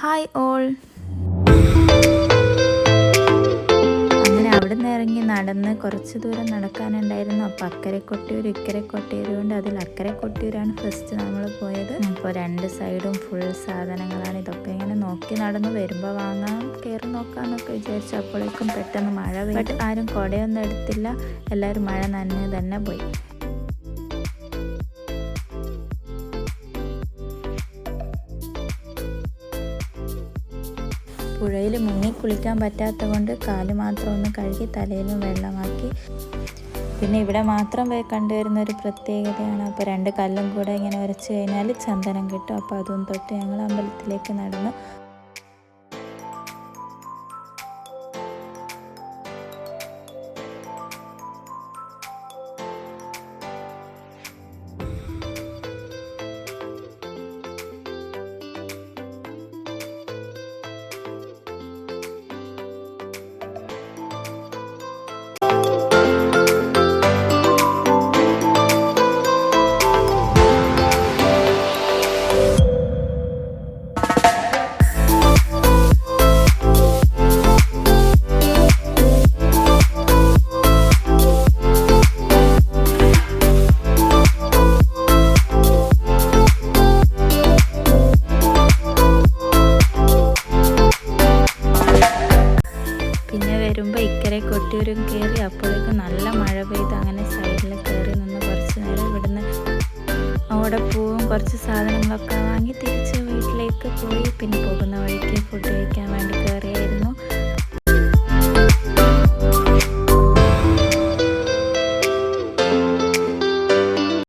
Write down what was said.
Hi all. അങ്ങനെ അവിടെ നിന്ന് ഇറങ്ങി നടന്ന് കുറച്ച് ദൂരം നടക്കാനുണ്ടായിരുന്നു. അപ്പോൾ അക്കരെ കൊട്ടിയൂർ ഇക്കരെ കൊട്ടിയൂർ കൊണ്ട് അതിൽ അക്കരെ കൊട്ടിയൂരാണ് ഫസ്റ്റ് നമ്മൾ പോയത്. അപ്പോൾ രണ്ട് സൈഡും ഫുൾ സാധനങ്ങളാണ്. ഇതൊക്കെ ഇങ്ങനെ നോക്കി നടന്ന് വരുമ്പോൾ വാങ്ങാം കയറി നോക്കാമെന്നൊക്കെ വിചാരിച്ചു. അപ്പോഴേക്കും പെട്ടെന്ന് മഴ പെയ്തു. ആരും കുടയൊന്നും എടുത്തില്ല, എല്ലാവരും മഴ നനഞ്ഞ് തന്നെ പോയി. പുഴയിൽ മുങ്ങി കുളിക്കാൻ പറ്റാത്ത കൊണ്ട് കാല് മാത്രം ഒന്ന് കഴുകി തലയിലും വെള്ളമാക്കി. പിന്നെ ഇവിടെ മാത്രം പോയി കണ്ടുവരുന്ന ഒരു പ്രത്യേകതയാണ്. അപ്പോൾ രണ്ട് കല്ലും കൂടെ ഇങ്ങനെ ഉരച്ച് കഴിഞ്ഞാൽ ചന്ദനം കിട്ടും. അപ്പോൾ അതും തൊട്ട് ഞങ്ങൾ അമ്പലത്തിലേക്ക് നടന്നു. വരുമ്പോൾ ഇക്കരെ കൊട്ടിയൂരും കയറി. അപ്പോഴേക്കും നല്ല മഴ പെയ്ത്. അങ്ങനെ സൈഡിൽ കയറി നിന്ന് കുറച്ച് നേരം ഇവിടുന്ന് അവിടെ പൂവും കുറച്ച് സാധനങ്ങളൊക്കെ വാങ്ങി തിരിച്ച് വീട്ടിലേക്ക് പോയി. പിന്നെ പോകുന്ന വഴിക്ക് ഫുഡ് കഴിക്കാൻ വേണ്ടി കയറിയായിരുന്നു.